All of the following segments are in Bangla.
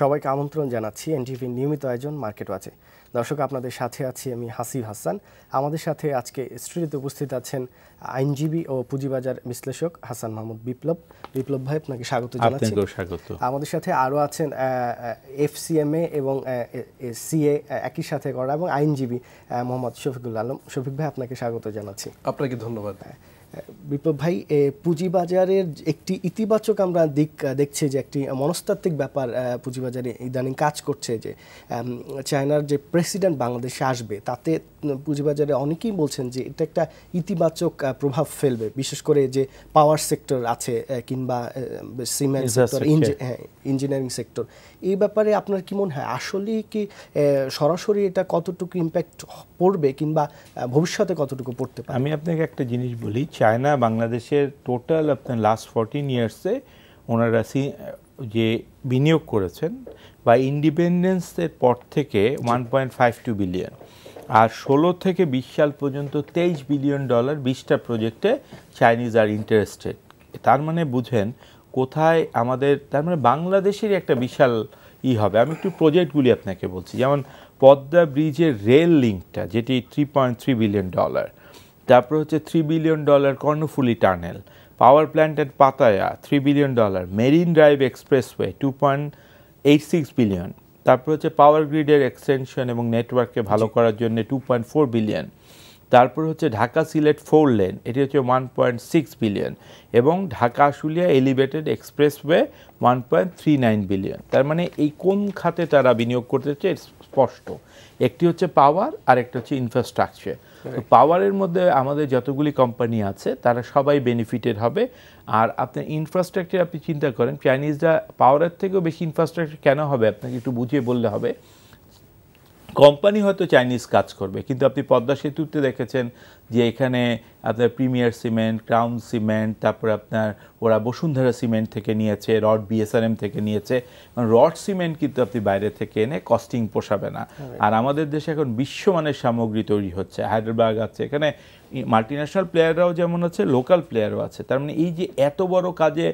সবাইকে আমন্ত্রণ জানাচ্ছি এনটিভির নিয়মিত আয়োজন মার্কেট ওয়াচে। দর্শক, আপনাদের সাথে আছি আমি হাসিব হাসান। আমাদের সাথে আজকে স্টুডিওতে উপস্থিত আছেন আইনজীবী ও পুঁজিবাজার বিশ্লেষক হাসান মাহমুদ বিপ্লব। বিপ্লব ভাই, আপনাকে স্বাগত জানাচ্ছি। আমাদের সাথে আরও আছেন এফসিএমএ এবং সিএ একই সাথে করা এবং আইনজীবী মোহাম্মদ শফিকুল আলম। শফিক ভাই, আপনাকে স্বাগত জানাচ্ছি। আপনাকে ধন্যবাদ। বিপ্লব ভাই, পুঁজিবাজারের একটি ইতিবাচক আমরা দিক দেখছি যে একটি মনস্তাত্ত্বিক ব্যাপার পুঁজিবাজারে ইদানিং কাজ করছে, যে চায়নার যে প্রেসিডেন্ট বাংলাদেশে আসবে তাতে পুঁজিবাজারে অনেকেই বলছেন যে এটা একটা ইতিবাচক প্রভাব ফেলবে, বিশেষ করে যে পাওয়ার সেক্টর আছে কিংবা সিমেন্ট সেক্টর, ইঞ্জিনিয়ারিং সেক্টর। এই ব্যাপারে আপনার কি মনে হয়, আসলেই কি সরাসরি এটা কতটুকু ইম্প্যাক্ট পড়বে কিংবা ভবিষ্যতে কতটুকু পড়তে পারে? আমি আপনাকে একটা জিনিস বলি, চায়না বাংলাদেশের টোটাল আপনার লাস্ট 14 ইয়ার্সে ওনারা যে বিনিয়োগ করেছেন বা ইন্ডিপেন্ডেন্সের পর থেকে 1.52 বিলিয়ন, আর 16 থেকে 20 সাল পর্যন্ত $23 বিলিয়ন 20টা প্রজেক্টে চাইনিজ আর ইন্টারেস্টেড। তার মানে বুঝেন কোথায় আমাদের, তার মানে বাংলাদেশের একটা বিশাল হবে। আমি একটু প্রজেক্টগুলি আপনাকে বলছি, যেমন পদ্মা ব্রিজের রেল লিঙ্কটা যেটি $3.3 বিলিয়ন, তারপর হচ্ছে $3 billion Karnaphuli tunnel, power plant at Pattaya $3 billion, marine drive expressway 2.86 billion, তারপর হচ্ছে পাওয়ার গ্রিডের এক্সটেনশন এবং নেটওয়ার্ককে ভালো করার জন্য 2.4 বিলিয়ন, তারপর হচ্ছে ঢাকা সিলেট 4 লেন, এটি হচ্ছে 1.6 বিলিয়ন, এবং Dhaka Ashulia elevated expressway 1.39 billion. তার মানে এই কোন খাতে তারা বিনিয়োগ করতে হচ্ছে স্পষ্ট। একটি হচ্ছে পাওয়ার আর একটা হচ্ছে ইনফ্রাস্ট্রাকচার। তো পাওয়ারের মধ্যে আমাদের যতগুলি কোম্পানি আছে তারা সবাই বেনিফিটেড হবে। আর আপনার ইনফ্রাস্ট্রাকচার আপনি চিন্তা করেন, চাইনিজরা পাওয়ারের থেকেও বেশি ইনফ্রাস্ট্রাকচার কেন হবে আপনাকে একটু বুঝিয়ে বললে হবে। কোম্পানি হয়তো চাইনিজ কাজ করবে, কিন্তু আপনি পদ্মা সেতুতে দেখেছেন যে এখানে আপনার প্রিমিয়ার সিমেন্ট, ক্রাউন সিমেন্ট, তারপর আপনার ওরা বসুন্ধরা সিমেন্ট থেকে নিয়েছে, রড বিএসআরএম থেকে নিয়েছে। রড সিমেন্ট কিন্তু আপনি বাইরে থেকে এনে কস্টিং পোষাবে না। আর আমাদের দেশে এখন বিশ্বমানের সামগ্রী তৈরি হচ্ছে, হায়দ্রাবাদ আছে, এখানে মাল্টিন্যাশনাল প্লেয়াররাও যেমন আছে, লোকাল প্লেয়ারও আছে। তার মানে এই যে এত বড় কাজে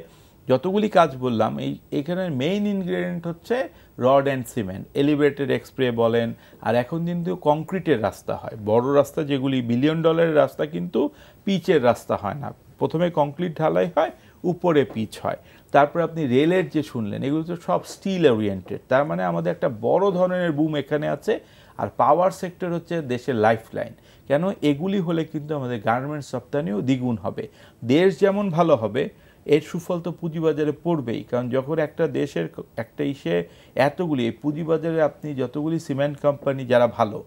যতগুলি কাজ বললাম, এখানে মেইন ইনগ্রেডিয়েন্ট হচ্ছে রড অ্যান্ড সিমেন্ট, এলিভেটেড এক্সপ্রে বলেন। আর এখন কিন্তু কংক্রিটের রাস্তা হয়, বড় রাস্তা যেগুলি $1 বিলিয়ন রাস্তা কিন্তু পিচের রাস্তা হয় না, প্রথমে কংক্রিট ঢালাই হয়, উপরে পিচ হয়। তারপর আপনি রেলের যে শুনলেন, এগুলো তো সব স্টিল ওরিয়েন্টেড। তার মানে আমাদের একটা বড় ধরনের বুম এখানে আছে। আর পাওয়ার সেক্টর হচ্ছে দেশের লাইফলাইন। কেন? এগুলি হলে কিন্তু আমাদের গার্মেন্টস রপ্তানিও দ্বিগুণ হবে। দেশ যেমন ভালো হবে, এর সুফল তো পুঁজিবাজারে পড়বেই। কারণ যখন একটা দেশের একটা এতগুলি পুঁজিবাজারে আপনি যতগুলি সিমেন্ট কোম্পানি যারা ভালো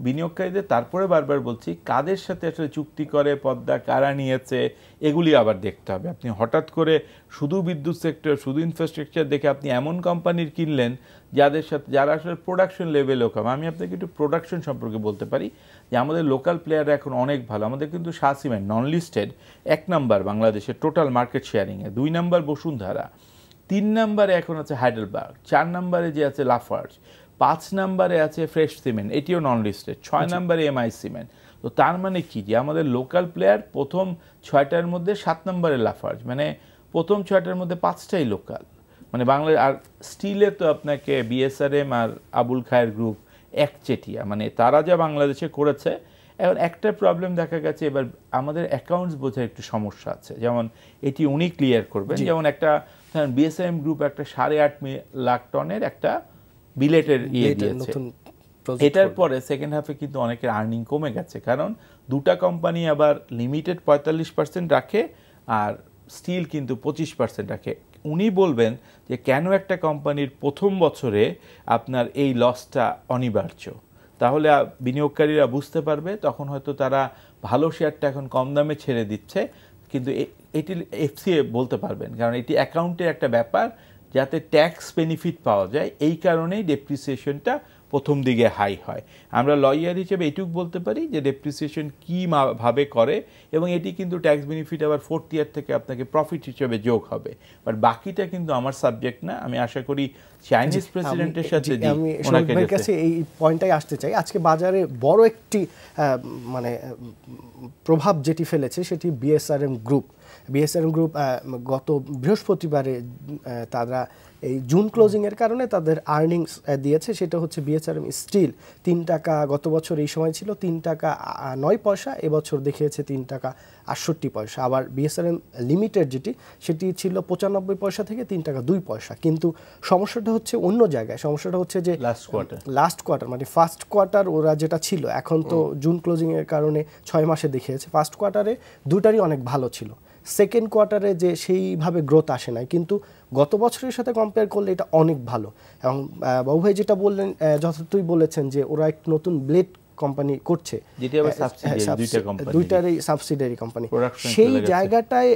বিনিয়োগকারীদের, তারপরে বারবার বলছি কাদের সাথে আসলে চুক্তি করে, পদ্মা কারা নিয়েছে, এগুলি আবার দেখতে হবে। আপনি হঠাৎ করে শুধু বিদ্যুৎ সেক্টর, শুধু ইনফ্রাস্ট্রাকচার দেখে আপনি এমন কোম্পানির কিনলেন যাদের সাথে, যারা আসলে প্রোডাকশন লেভেলেও কম। আমি আপনাকে একটু প্রোডাকশন সম্পর্কে বলতে পারি যে আমাদের লোকাল প্লেয়াররা এখন অনেক ভালো। আমাদের কিন্তু শাহ সিমেন্ট নন লিস্টেড 1 নাম্বার বাংলাদেশের টোটাল মার্কেট শেয়ারিংয়ে, 2 নাম্বার বসুন্ধরা, 3 নাম্বারে এখন আছে হাইডেলবার্গ, 4 নাম্বারে যে আছে লাফার্জ, 5 নাম্বারে আছে ফ্রেশ সিমেন্ট, এটিও নন লিস্টেড, 6 নাম্বারে এমআই সিমেন্ট। তো তার মানে কি, যে আমাদের লোকাল প্লেয়ার প্রথম 6টার মধ্যে 7 নাম্বারে লাফার্জ, মানে প্রথম 6টার মধ্যে 5টাই লোকাল। মানে বাংলাদেশ আর স্টিলে তো আপনাকে বিএসআরএম আর আবুল খায়ের গ্রুপ একচেটিয়া, মানে তারা যা বাংলাদেশে করেছে। এখন একটা প্রবলেম দেখা গেছে, এবার আমাদের অ্যাকাউন্টস বোঝার একটু সমস্যা আছে। যেমন এটি উনি ক্লিয়ার করবেন, যেমন একটা বিএসআরএম গ্রুপ একটা 8.5 লাখ টনের একটা বিলেটের দিয়েছে। এটার পরে সেকেন্ড হাফে কিন্তু অনেকের আর্নিং কমে গেছে, কারণ দুটা কোম্পানি আবার লিমিটেড 45% রাখে আর স্টিল কিন্তু 25% রাখে। উনি বলবেন যে কেন একটা কোম্পানির প্রথম বছরে আপনার এই লসটা অনিবার্য, তাহলে বিনিয়োগকারীরা বুঝতে পারবে, তখন হয়তো তারা ভালো শেয়ারটা এখন কম দামে ছেড়ে দিচ্ছে। কিন্তু এটি এফসিএ বলতে পারবেন, কারণ এটি অ্যাকাউন্টের একটা ব্যাপার, যাতে ট্যাক্স বেনিফিট পাওয়া যায়। এই কারণেই ডেপ্রিসিয়েশনটা প্রথম দিকে হাই হয়। আমরা লয়ার হিসেবে এটুকু বলতে পারি যে ডেপ্রিসিয়েশন কী ভাবে করে, এবং এটি কিন্তু ট্যাক্স বেনিফিট আবার 4th ইয়ার থেকে আপনাকে প্রফিট হিসেবে যোগ হবে। বাট বাকিটা কিন্তু আমার সাবজেক্ট না। আমি আশা করি চাইনিজ প্রেসিডেন্টের সাথে ওনার কাছে এই পয়েন্টটাই আসতে চাই। আজকে বাজারে বড় একটি মানে প্রভাব যেটি ফেলেছে সেটি বিএসআরএম গ্রুপ। বিএসআরএম গ্রুপ গত বৃহস্পতিবারে তারা এই জুন ক্লোজিংয়ের কারণে তাদের আর্নিংস দিয়েছে, সেটা হচ্ছে বিএসআরএম স্টিল 3 টাকা, গত বছর এই সময় ছিল 3 টাকা 9 পয়সা, এবছর দেখিয়েছে 3 টাকা 68 পয়সা। আবার বিএসআরএম লিমিটেড যেটি, সেটি ছিল 95 পয়সা থেকে 3 টাকা 2 পয়সা। কিন্তু সমস্যাটা হচ্ছে অন্য জায়গায়, সমস্যাটা হচ্ছে যে লাস্ট কোয়ার্টার মানে ফার্স্ট কোয়ার্টার ওরা যেটা ছিল, এখন তো জুন ক্লোজিংয়ের কারণে 6 মাসে দেখিয়েছে, ফার্স্ট কোয়ার্টারে দুটারই অনেক ভালো ছিল, সেকেন্ড কোয়ার্টারে যে সেইভাবে গ্রোথ আসে নাই, কিন্তু গত বছরের সাথে কম্পেয়ার করলে এটা অনেক ভালো। এবং বাবু ভাই যেটা বললেন যথার্থই বলেছেন যে ওরা একটা নতুন ব্লেড কোম্পানি করছে, দুইটারই সাবসিডিয়ারি কোম্পানি, সেই জায়গাটায়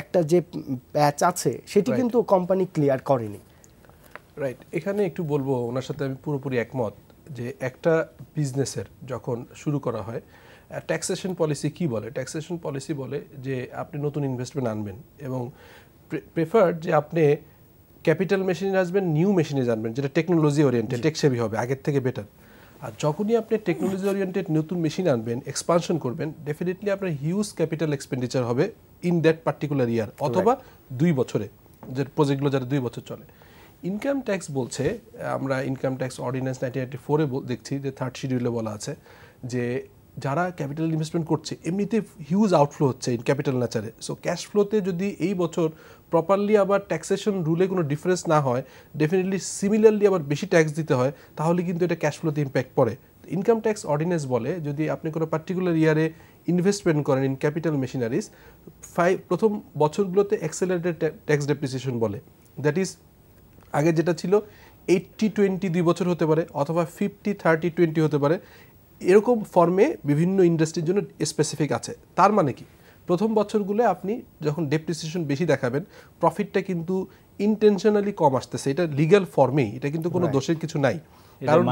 একটা যে প্যাচ আছে সেটি কিন্তু কোম্পানি ক্লিয়ার করেনি। রাইট, এখানে একটু বলবো ওনার সাথে আমি পুরোপুরি একমত যে একটা বিজনেসের যখন শুরু করা হয় ট্যাক্সেশন পলিসি কি বলে, ট্যাক্সেশন পলিসি বলে যে আপনি নতুন ইনভেস্টমেন্ট আনবেন এবং প্রেফার্ড যে আপনি ক্যাপিটাল মেশিনে আসবেন, নিউ মেশিনে জানবেন যেটা টেকনোলজি ওরিয়েন্টেড, টেকসেভি হবে, আগের থেকে বেটার। আর যখনই আপনি টেকনোলজি ওরিয়েন্টেড নতুন মেশিন আনবেন, এক্সপানশন করবেন, ডেফিনেটলি আপনার হিউজ ক্যাপিটাল এক্সপেন্ডিচার হবে ইন দ্যাট পার্টিকুলার ইয়ার অথবা 2 বছরে, যে প্রজেক্টগুলো যারা 2 বছর চলে। ইনকাম ট্যাক্স বলছে, আমরা ইনকাম ট্যাক্স অর্ডিন্যান্স 1984-এ দেখছি যে 3rd শিডিউলে বলা আছে যে যারা ক্যাপিটাল ইনভেস্টমেন্ট করছে এমনিতে হিউজ আউটফ্লো হচ্ছে ইন ক্যাপিটাল নেচারে, সো ক্যাশ ফ্লোতে যদি এই বছর প্রপারলি আবার ট্যাক্সেশন রুলে কোনো ডিফারেন্স না হয়, ডেফিনেটলি সিমিলারলি আবার বেশি ট্যাক্স দিতে হয়, তাহলে কিন্তু এটা ক্যাশ ফ্লোতে ইম্প্যাক্ট পড়ে। ইনকাম ট্যাক্স অর্ডিন্যান্স বলে যদি আপনি কোনো পার্টিকুলার ইয়ারে ইনভেস্টমেন্ট করেন ইন ক্যাপিটাল মেশিনারিজ, প্রথম বছরগুলোতে অ্যাক্সেলারেটেড ট্যাক্স ডেপ্রিসিয়েশন বলে, দ্যাট ইজ আগে যেটা ছিল 80-20 2 বছর হতে পারে অথবা 50-30-20 হতে পারে, এরকম ফর্মে বিভিন্ন ইন্ডাস্ট্রির জন্য স্পেসিফিক আছে। তার মানে কি প্রথম বছরগুলো আপনি যখন ডেপ্রিসিয়েশন বেশি দেখাবেন, প্রফিটটা কিন্তু ইন্টেনশনালি কম আসতেছে, এটা লিগ্যাল ফর্মেই, এটা কিন্তু কোনো দোষের কিছু নাই, কারণ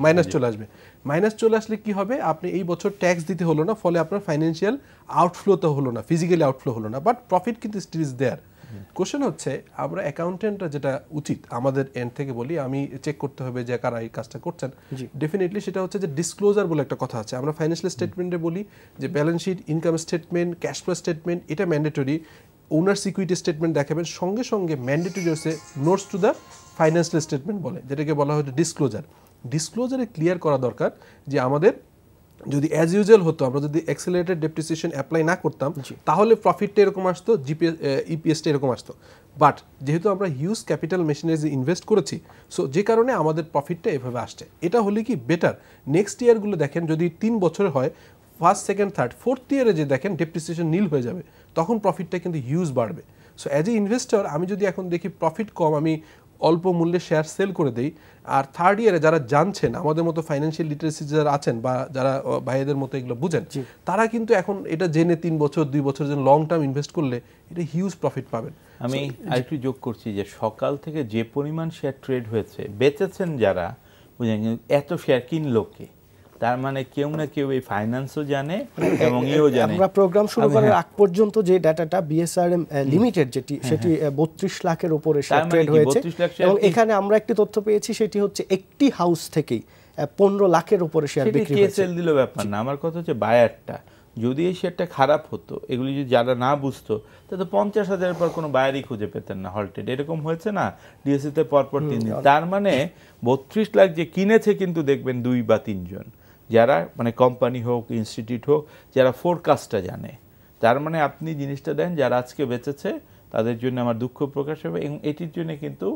মাইনাস চলে আসবে। মাইনাস চলে আসলে কি হবে, আপনি এই বছর ট্যাক্স দিতে হলো না, ফলে আপনার ফাইন্যান্সিয়াল আউটফ্লো তো হলো না, ফিজিক্যালি আউটফ্লো হলো না, বাট প্রফিট কিন্তু স্টিল ইজ দেয়ার। কোশ্চেন হচ্ছে আমরা অ্যাকাউন্টেন্টরা যেটা উচিত আমাদের এন্ড থেকে বলি, আমি চেক করতে হবে যে কারা এই কাজটা করছেন, ডেফিনেটলি সেটা হচ্ছে যে ডিসক্লোজার বলে একটা কথা আছে। আমরা ফাইন্যান্সিয়াল স্টেটমেন্টে বলি যে balance sheet, income statement, cash flow statement, এটা ম্যান্ডেটরি। ওনার সিকিউরিটি স্টেটমেন্ট দেখাবেন, সঙ্গে সঙ্গে ম্যান্ডেটরি হচ্ছে notes to the financial statement বলে, যেটাকে বলা হয় ডিসক্লোজার। ডিসক্লোজারে ক্লিয়ার করা দরকার যে আমাদের যদি অ্যাজ ইউজুয়াল হতো, আমরা যদি অ্যাক্সেলারেটেড ডেপ্রিসিয়েশন অ্যাপ্লাই না করতাম, তাহলে প্রফিটটা এরকম আসতো, ইপিএসটা এরকম আসতো। বাট যেহেতু আমরা হিউজ ক্যাপিটাল মেশিনারিজে ইনভেস্ট করেছি, সো যে কারণে আমাদের প্রফিটটা এভাবে আসছে। এটা হলে কি বেটার, নেক্সট ইয়ারগুলো দেখেন যদি 3 বছরের হয়, ফার্স্ট, সেকেন্ড, থার্ড, ফোর্থ ইয়ারে যে দেখেন ডেপ্রিসিয়েশন নীল হয়ে যাবে, তখন প্রফিটটা কিন্তু হিউজ বাড়বে। সো অ্যাজ এ ইনভেস্টর আমি যদি এখন দেখি প্রফিট কম, আমি অল্প মূল্যে শেয়ার সেল করে দেই, আর থার্ড ইয়ারে যারা জানছেন, আমাদের মতো ফাইন্যান্সিয়াল লিটারেসি যারা আছেন বা যারা ভাইদের মতো এগুলো বুঝেন, তারা কিন্তু এখন এটা জেনে 3 বছর 2 বছর যেন লং টার্ম ইনভেস্ট করলে এটা হিউজ প্রফিট পাবেন। আমি আরেকটু যোগ করছি যে সকাল থেকে যে পরিমাণ শেয়ার ট্রেড হয়েছে, বেচেছেন যারা, বুঝলেন, এত শেয়ার কিনলো কে, তার মানে কেউ না কেউ এই ফাইন্যান্সও জানে এবং এও জানে। আমরা প্রোগ্রাম শুরু করার আগ পর্যন্ত যে ডাটাটা বিএসআরএম লিমিটেড যেটি, সেটি 32 লাখের উপরে শেয়ার ট্রেড হয়েছে, এবং এখানে আমরা একটি তথ্য পেয়েছি, সেটি হচ্ছে একটি হাউস থেকেই 15 লাখের উপরে শেয়ার বিক্রি হয়েছে। সেল দিল ব্যাপার না, আমার কথা হচ্ছে বায়ারটা, যদি এই শেয়ারটা খারাপ হতো, এগুলি যদি যারা না বুঝতো, তাহলে 50,000 পর কোনো বায়ারই খুঁজে পেতেন না, হল্টেড এরকম হয়েছে না ডিএসসিতে পরপর 3 দিন। তার মানে 32 লাখ যে কিনেছে, কিন্তু দেখবেন 2 বা 3 জন যারা, মানে কোম্পানি হোক, ইনস্টিটিউট হোক, যারা ফোরকাস্টটা জানে। তার মানে আপনি জিনিসটা দেন, যারা আজকে বেঁচেছে তাদের জন্য আমার দুঃখ প্রকাশ হবে। এবং এটির জন্য কিন্তু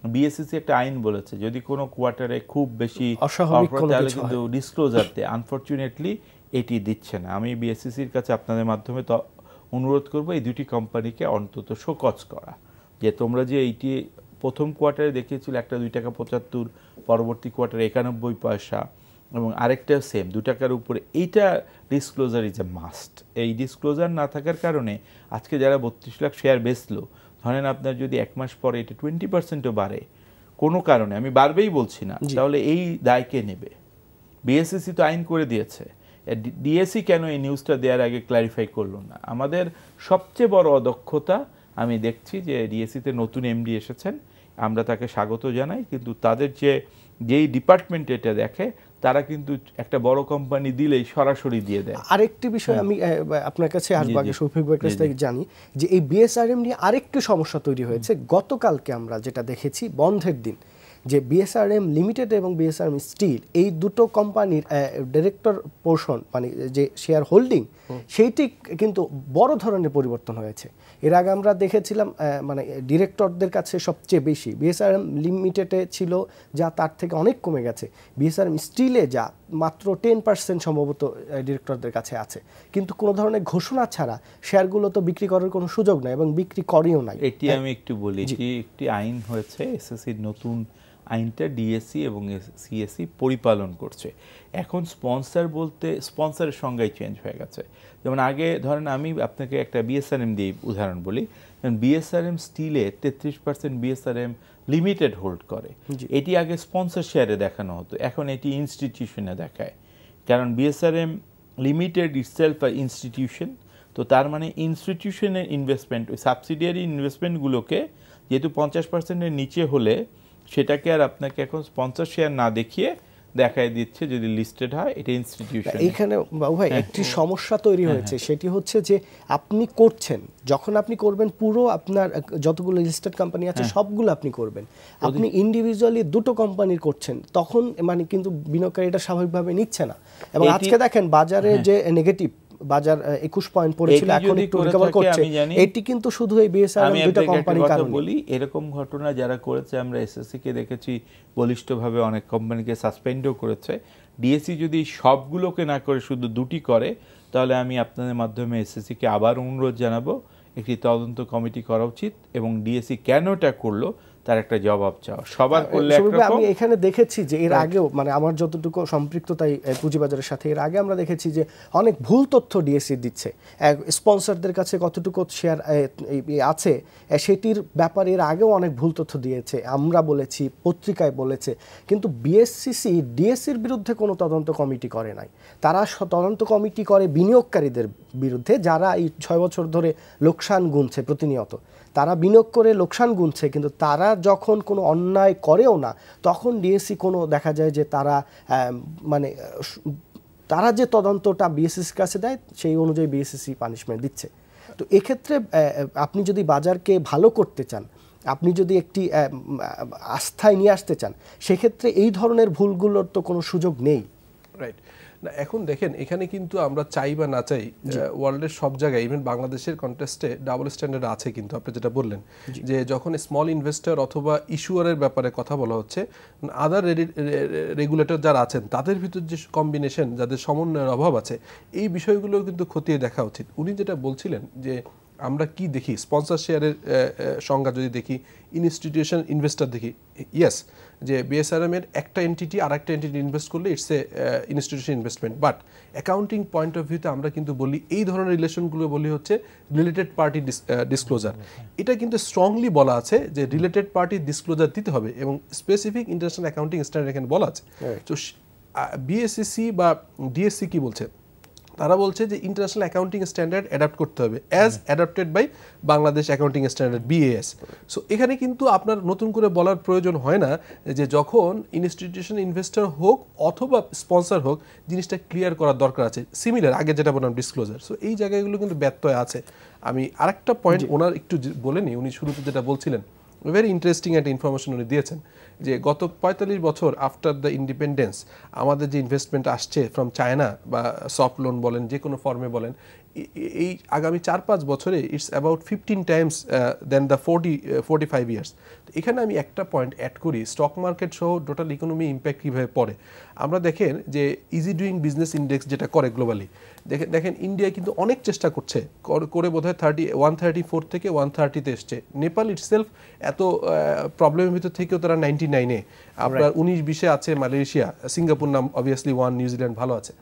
বিএসসিসি একটা আইন বলেছে, যদি কোনো কোয়ার্টারে খুব বেশি তাহলে কিন্তু ডিসক্লোজার দেয়। আনফর্চুনেটলি এটি দিচ্ছে না। আমি বিএসসিসির কাছে আপনাদের মাধ্যমে তো অনুরোধ করব এই দুটি কোম্পানিকে অন্তত শোকজ করা, যে তোমরা যে এইটি প্রথম কোয়ার্টারে দেখিয়েছিল একটা 2 টাকা 75, পরবর্তী কোয়ার্টারে 91 পয়সা, এবং আরেকটা সেম 2 টাকার উপরে, এইটা ডিসক্লোজার ইজ এ মাস্ট। এই ডিসক্লোজার না থাকার কারণে আজকে যারা 32 লাখ শেয়ার বেচলো, ধরেন আপনার যদি 1 মাস পরে এটা 20%ও বাড়ে কোনো কারণে, আমি বাড়বেই বলছি না, তাহলে এই দায় কে নেবে? বিএসসিসি তো আইন করে দিয়েছে, ডিএসসি কেন এই নিউজটা দেওয়ার আগে ক্ল্যারিফাই করলো না? আমাদের সবচেয়ে বড় অদক্ষতা আমি দেখছি যে ডিএসসিতে নতুন এমডি এসেছেন, আমরা তাকে স্বাগত জানাই, কিন্তু তাদের যেই ডিপার্টমেন্ট এটা দেখে তারা কিন্তু একটা বড় কোম্পানি দিলেই সরাসরি দিয়ে দেয়। আরেকটি বিষয় আমি আপনার কাছে আসবো, আগে শফিক ভাইয়ের কাছ থেকে জানি যে এই বিএসআরএম নিয়ে আরেকটি সমস্যা তৈরি হয়েছে। গতকালকে আমরা যেটা দেখেছি বন্ধের দিন, যে বিএসআরএম লিমিটেড এবং বিএসআরএম স্টিল এই দুটো কোম্পানির ডিরেক্টর পোর্শন মানে যে শেয়ার হোল্ডিং সেইটি কিন্তু বড় ধরনের পরিবর্তন হয়েছে। এর আগে আমরা দেখেছিলাম মানে ডিরেক্টরদের কাছে সবচেয়ে বেশি বিএসআরএম লিমিটেডে ছিল, যা তার থেকে অনেক কমে গেছে। বিএসআরএম স্টিলে যা মাত্র 10% সম্ভবত ডিরেক্টরদের কাছে আছে, কিন্তু কোনো ধরনের ঘোষণা ছাড়া শেয়ারগুলো তো বিক্রি করার কোনো সুযোগ নাই এবং বিক্রি করেও নাই। এটি আমি একটু বলি, একটি আইন হয়েছে, এসএসসির নতুন আইনটা ডিএসসি এবং সিএসসি পরিপালন করছে। এখন স্পন্সর বলতে স্পন্সরের সংজ্ঞাই চেঞ্জ হয়ে গেছে। যেমন আগে ধরেন আমি আপনাকে একটা বিএসআরএম দিয়ে উদাহরণ বলি, বিএসআরএম স্টিলে 33% বিএসআরএম লিমিটেড হোল্ড করে। এটি আগে স্পন্সর শেয়ারে দেখানো হতো, এখন এটি ইনস্টিটিউশনে দেখায়। কারণ বিএসআরএম লিমিটেড ইটসেলফ আ ইনস্টিটিউশন, তো তার মানে ইনস্টিটিউশনের ইনভেস্টমেন্ট, ওই সাবসিডিয়ারি ইনভেস্টমেন্টগুলোকে যেহেতু 50%-এর নিচে হলে সেটাকে আর আপনাকে এখন স্পন্সর শেয়ার না দেখিয়ে দেখায় দিচ্ছে যদি লিস্টেড হয় এটা ইনস্টিটিউশন। এইখানে বাবু ভাই একটি সমস্যা তৈরি হয়েছে, সেটি হচ্ছে যে আপনি করছেন, যখন আপনি করবেন পুরো আপনার যতগুলো লিস্টেড কোম্পানি আছে সবগুলো আপনি করবেন, আপনি ইন্ডিভিজুয়ালি দুটো কোম্পানির করছেন, তখন মানে কিন্তু বিনিয়োগকারী এটা স্বাভাবিকভাবে নিচ্ছে না। এবং আজকে দেখেন বাজারে যে নেগেটিভ, বাজার 21 পয়েন্ট পড়েছিল, এখন একটু রিকভার করছে, এটি কিন্তু শুধু এই বিএসআরএম দুটো কোম্পানির কারণে। বলি এরকম ঘটনা যারা করেছে, আমরা এসএসসি কে দেখেছি বলিষ্ঠভাবে অনেক কোম্পানিকে সাসপেন্ডও করেছে। ডিএসসি যদি সবগুলোকে না করে শুধু দুটি করে, তাহলে আমি আপনাদের মাধ্যমে এসএসসি কে আবার অনুরোধ জানাবো একটি তদন্ত কমিটি করা উচিত এবং ডিএসসি কেন এটা করলো তার একটা জবাব চাও। সবার করলে আমি এখানে দেখেছি যে এর আগেও মানে আমার যতটুকু সম্পৃক্ততাই পুঁজিবাজারের সাথে, এর আগে আমরা দেখেছি যে অনেক ভুল তথ্য ডিএসসি দিচ্ছে। স্পন্সরদের কাছে কতটুকু শেয়ার আছে সেটির ব্যাপারে এর আগেও অনেক ভুল তথ্য দিয়েছে, আমরা বলেছি, পত্রিকায় বলেছে, কিন্তু বিএসসিসি ডিএসসির বিরুদ্ধে কোনো তদন্ত কমিটি করে নাই। তারা তদন্ত কমিটি করে বিনিয়োগকারীদের বিরুদ্ধে, যারা এই 6 বছর ধরে লোকসান গুনছে প্রতিনিয়ত। তারা বিনিয়োগ করে লোকসান গুনছে, কিন্তু তারা যখন কোনো অন্যায় করেও না, তখন ডিএসসি কোনো দেখা যায় যে তারা মানে তারা যে তদন্তটা বিএসসির কাছে দেয় সেই অনুযায়ী বিএসসি পানিশমেন্ট দিচ্ছে। তো এক্ষেত্রে আপনি যদি বাজারকে ভালো করতে চান, আপনি যদি একটি আস্থায় নিয়ে আসতে চান, সেক্ষেত্রে এই ধরনের ভুলগুলোর তো কোনো সুযোগ নেই। রাইট না, এখন দেখেন এখানে কিন্তু আমরা চাই বা না চাই, ওয়ার্ল্ডের সব জায়গায় ইভেন বাংলাদেশের কন্টেস্টে ডাবল স্ট্যান্ডার্ড আছে। কিন্তু আপনি যেটা বললেন যে যখন স্মল ইনভেস্টর অথবা ইস্যুয়ারের ব্যাপারে কথা বলা হচ্ছে, আদার রেগুলেটর যারা আছেন তাদের ভিতর যে কম্বিনেশন, যাদের সমন্বয়ের অভাব আছে, এই বিষয়গুলো কিন্তু খতিয়ে দেখা উচিত। উনি যেটা বলছিলেন যে আমরা কি দেখি, স্পন্সর শেয়ারের সংজ্ঞা যদি দেখি, ইনস্টিটিউশন ইনভেস্টর দেখি, ইয়েস যে বিএসআরএম এর একটা এন্টিটি আর একটা এন্টিটি ইনভেস্ট করলে it's a institution investment, but accounting point of ভিউতে আমরা কিন্তু বলি এই ধরনের রিলেশনগুলো বলি হচ্ছে রিলেটেড পার্টি ডিসক্লোজার। এটা কিন্তু স্ট্রংলি বলা আছে যে রিলেটেড পার্টি ডিসক্লোজার দিতে হবে এবং স্পেসিফিক ইন্টারন্যাশনাল অ্যাকাউন্টিং স্ট্যান্ডার্ড এখানে বলা আছে। তো বিএসসি বা ডিএসসি কি বলছে, তারা বলছে যে ইন্টারন্যাশনাল অ্যাকাউন্টিং স্ট্যান্ডার্ড অ্যাডাপ্ট করতে হবে as adapted by Bangladesh accounting standard BAS. So এখানে কিন্তু আপনার নতুন করে বলার প্রয়োজন হয় না যে যখন ইনস্টিটিউশন ইনভেস্টর হোক অথবা স্পন্সর হোক, জিনিসটা ক্লিয়ার করার দরকার আছে। সিমিলার আগে যেটা বললাম ডিসক্লোজার, সো এই জায়গাগুলো কিন্তু ব্যত্যয় আছে। আমি আরেকটা পয়েন্ট ওনার একটু বলে নিই, উনি শুরুতে যেটা বলছিলেন ভেরি ইন্টারেস্টিং একটা ইনফরমেশন উনি দিয়েছেন যে গত 45 বছর আফটার দ্য ইন্ডিপেন্ডেন্স আমাদের যে ইনভেস্টমেন্ট আসছে ফ্রম চায়না বা সফট লোন বলেন, যে কোনো ফর্মে বলেন, এই আগামী 4-5 বছরে it's about 15 times than the 45 years. তো এখানে আমি একটা পয়েন্ট অ্যাড করি, স্টক মার্কেট সহ টোটাল ইকোনমি ইম্প্যাক্ট কীভাবে পড়ে। আমরা দেখেন যে ইজি ডুইং বিজনেস ইন্ডেক্স যেটা করে গ্লোবালি, দেখেন ইন্ডিয়া কিন্তু অনেক চেষ্টা করছে, করে বোধহয় 134 থেকে 130-তে এসছে। নেপাল ইটসেলফ এত প্রবলেমের ভিতর থেকেও তারা 99-এ, আপনার 19-20-এ আছে মালয়েশিয়া, সিঙ্গাপুর নাম অবভিয়াসলি 1, নিউজিল্যান্ড ভালো আছে।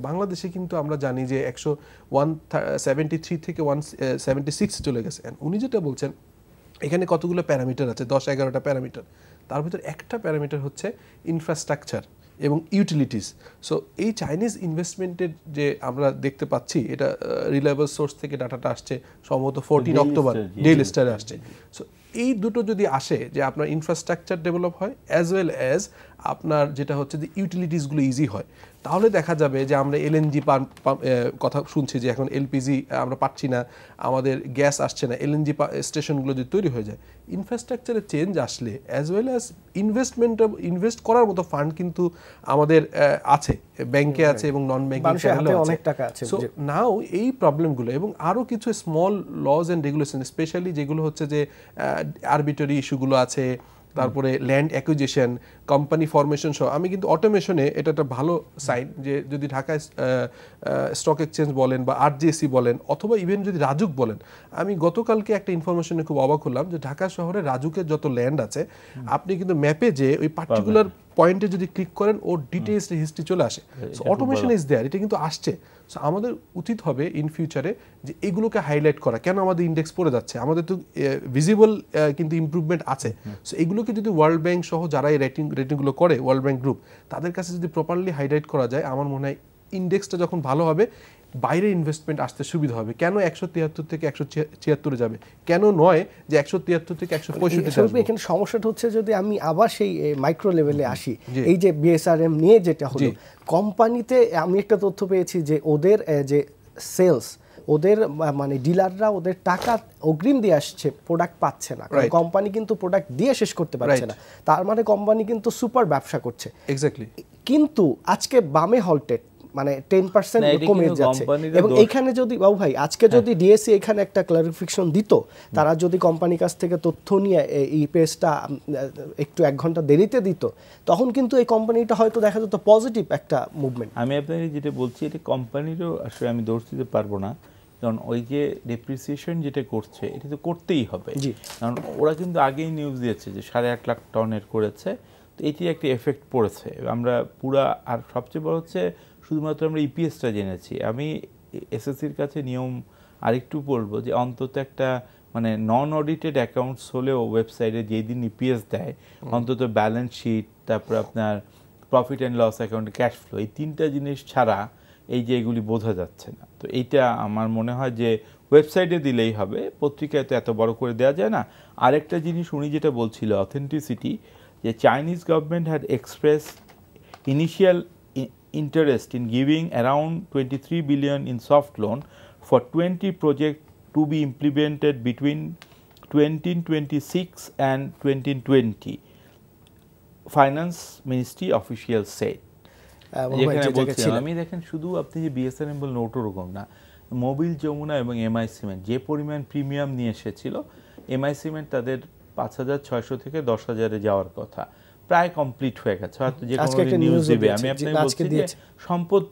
বাংলাদেশে কিন্তু আমরা জানি যে 173 থেকে 176 চলে গেছে। উনি যেটা বলছেন এখানে কতগুলো প্যারামিটার আছে, 10-11টা প্যারামিটার, তার ভিতর একটা প্যারামিটার হচ্ছে ইনফ্রাস্ট্রাকচার এবং ইউটিলিটিস। সো এই চাইনিজ ইনভেস্টমেন্টের যে আমরা দেখতে পাচ্ছি, এটা রিলায়েবল সোর্স থেকে ডাটাটা আসছে, সম্ভবত 14 অক্টোবর ডেইলি স্টারে আসছে। সো এই দুটো যদি আসে যে আপনার ইনফ্রাস্ট্রাকচার ডেভেলপ হয় অ্যাজ ওয়েল অ্যাজ আপনার যেটা হচ্ছে যে ইউটিলিটিসগুলো ইজি হয়, তাহলে দেখা যাবে যে আমরা এলএনজি কথা শুনছি যে এখন এলপিজি আমরা পাচ্ছি না, আমাদের গ্যাস আসছে না, এলএনজি স্টেশনগুলো যদি তৈরি হয়ে যায়, ইনফ্রাস্ট্রাকচারে চেঞ্জ আসলে অ্যাজ ওয়েল অ্যাজ ইনভেস্ট করার মতো ফান্ড কিন্তু আমাদের আছে, ব্যাংকে আছে এবং নন ব্যাংকিং চ্যানেলেও আছে। সো নাও এই প্রবলেমগুলো এবং আরও কিছু small laws and regulation, specially যেগুলো হচ্ছে যে আরবিটারি ইস্যুগুলো আছে, তারপরে ল্যান্ড অ্যাকুইজিশন, কোম্পানি ফরমেশন সহ। আমি কিন্তু অটোমেশনে এটা একটা ভালো সাইন যে যদি ঢাকা স্টক এক্সচেঞ্জ বলেন বা আরজিএসি বলেন অথবা ইভেন যদি রাজুক বলেন, আমি গতকালকে একটা ইনফরমেশনে খুব অবাক হলাম যে ঢাকা শহরে রাজুকের যত ল্যান্ড আছে আপনি কিন্তু ম্যাপে যে ওই পার্টিকুলার পয়েন্টে যদি ক্লিক করেন ওর ডিটেইলস হিস্ট্রি চলে আসে। সো অটোমেশন ইজ দেয়ার, এটা কিন্তু আসছে। সো আমাদের উচিত হবে ইন ফিউচারে যে এগুলোকে হাইলাইট করা, কেন আমাদের ইন্ডেক্স পড়ে যাচ্ছে, আমাদের তো ভিজিবল কিন্তু ইমপ্রুভমেন্ট আছে। সো এগুলোকে যদি ওয়ার্ল্ড ব্যাংক সহ যারা এই রেটিংগুলো করে, ওয়ার্ল্ড ব্যাংক গ্রুপ, তাদের কাছে যদি প্রপারলি হাইলাইট করা যায়, আমার মনে হয় ইন্ডেক্সটা যখন ভালো হবে বাইরে ইনভেস্টমেন্ট আসতে সুবিধা হবে। কেন 173 থেকে 176 যাবে, কেন নয় যে 173 থেকে 165 যাবে? এখানে সমস্যাটা হচ্ছে যদি আমি আবার সেই মাইক্রো লেভেলে আসি, এই যে বিএসআরএম নিয়ে যেটা হলো, কোম্পানিতে আমি একটা তথ্য পেয়েছি যে ওদের যে সেলস, ওদের মানে ডিলাররা ওদের টাকা অগ্রিম দিয়ে আসছে, প্রোডাক্ট পাচ্ছে না, কারণ কোম্পানি কিন্তু প্রোডাক্ট দিয়ে শেষ করতে পারছে না। তার মানে কোম্পানি কিন্তু সুপার ব্যবসা করছে। এক্স্যাক্টলি। কিন্তু আজকে বামে হল্টেড, মানে 10% কমে যাচ্ছে। এবং এইখানে যদি বাবু ভাই আজকে যদি ডিএসসি এখানে একটা ক্লারিফিকেশন দিত, তারা যদি কোম্পানির কাছ থেকে তথ্য নিয়ে এই পেজটা একটু 1 ঘন্টা দেরিতে দিত, তখন কিন্তু এই কোম্পানিটা হয়তো দেখা যেত পজিটিভ একটা মুভমেন্ট। আমি আপনাকে যেটা বলছি, এটা কোম্পানিরও আসলে আমি দোষ দিতে পারবো না, কারণ ওই যে ডেপ্রিসিয়েশন যেটা করছে এটা তো করতেই হবে। কারণ ওরা কিন্তু আগেই নিউজ দিয়েছে যে 8.5 লাখ টনের করেছে, তো এটি একটা এফেক্ট পড়েছে আমরা পুরা। আর সবচেয়ে বড় হচ্ছে শুধুমাত্র আমরা ইপিএসটা জেনেছি। আমি এসএসসির কাছে নিয়ম আরেকটু বলবো যে অন্তত একটা মানে নন অডিটেড অ্যাকাউন্টস হলেও ওয়েবসাইটে যেই দিন ইপিএস দেয়, অন্তত ব্যালেন্স শিট, তারপর আপনার profit and loss account, cash flow, এই 3টা জিনিস ছাড়া এই যে এগুলি বোঝা যাচ্ছে না। তো এইটা আমার মনে হয় যে ওয়েবসাইটে দিলেই হবে, পত্রিকায় তো এত বড় করে দেওয়া যায় না। আরেকটা জিনিস উনি যেটা বলছিল অথেন্টিসিটি, যে Chinese government had express initial interest in giving around 23 billion in soft loan for 20 projects to be implemented between 2026 and 2020, finance ministry official said. যেখানে বলছিলাম আমি, দেখেন শুধু আপনি যে বিএসএনএল নোট ওরকম না, মোবিল যমুনা এবং এমআই সিমেন্ট যে পরিমাণ প্রিমিয়াম নিয়ে এসেছিল, এমআই সিমেন্ট তাদের 5,600 থেকে 10,000-এ যাওয়ার কথা, প্রায় কমপ্লিট হয়ে গেছে। হয়তো যে কোনো নিউজ দিবে, আমি আপনাকে বলছি যে সম্পদ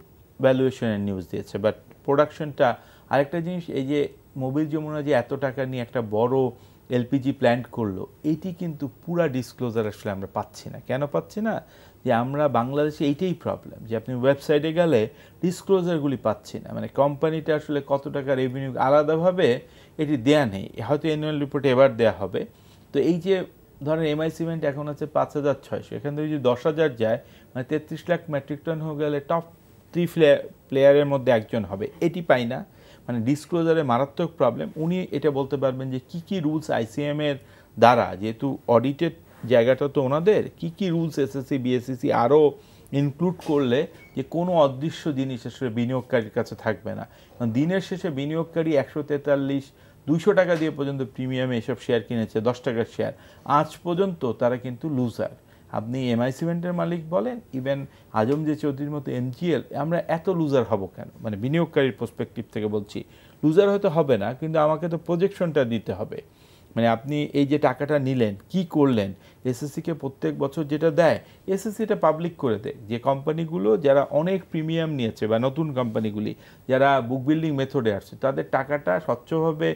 ভ্যালুয়েশনের নিউজ দিয়েছে, বাট প্রোডাকশনটা। আরেকটা জিনিস, এই যে মোবিল যমুনা যে এত টাকা নিয়ে একটা বড় এলপিজি প্ল্যান্ট করলো, এটি কিন্তু পুরা ডিসক্লোজার আসলে আমরা পাচ্ছি না। কেন পাচ্ছি না? যে আমরা বাংলাদেশে এইটাই প্রবলেম, যে আপনি ওয়েবসাইটে গেলে ডিসক্লোজারগুলি পাচ্ছি না, মানে কোম্পানিটা আসলে কত টাকা রেভিনিউ আলাদাভাবে এটি দেয়া নেই, হয়তো অ্যানুয়াল রিপোর্টে এবার দেয়া হবে। তো এই যে ধরেন এমআই সিমেন্ট এখন আছে 5,600, এখান থেকে যদি 10,000 যায়, মানে 33 লাখ মেট্রিক টন হয়ে গেলে টপ 3 প্লেয়ারের মধ্যে একজন হবে, এটি পাই না। মানে ডিসক্লোজারে মারাত্মক প্রবলেম। উনি এটা বলতে পারবেন যে কি কি রুলস আইসিএম এর দ্বারা, যেহেতু অডিটেড জায়গাটা তো ওনাদের, কি কি রুলস এসএসসি বিএসসিসি আরও ইনক্লুড করলে যে কোনো অদৃশ্য জিনিস আসলে বিনিয়োগকারীর কাছে থাকবে না। কারণ দিনের শেষে বিনিয়োগকারী 143-200 টাকা দিয়ে পর্যন্ত প্রিমিয়ামে এসব শেয়ার কিনেছে, 10 টাকার শেয়ার, আজ পর্যন্ত তারা কিন্তু লুজার। আপনি এমআই সিমেন্টের মালিক বলেন, ইভেন আজম যে চৌধুরীর মতো এমজিএল, আমরা এত লুজার হব কেন? মানে বিনিয়োগকারীর পার্সপেক্টিভ থেকে বলছি, লুজার হয়তো হবে না, কিন্তু আমাকে তো প্রজেকশনটা দিতে হবে। মানে আপনি এই যে টাকাটা নিলেন, কি করলেন? এসএসসিকে প্রত্যেক বছর যেটা দেয়, এসএসসি এটা পাবলিক করে দেয় যে কোম্পানিগুলো যারা অনেক প্রিমিয়াম নিয়েছে বা নতুন কোম্পানিগুলি যারা বুক বিল্ডিং মেথডে আসছে, তাদের টাকাটা স্বচ্ছভাবে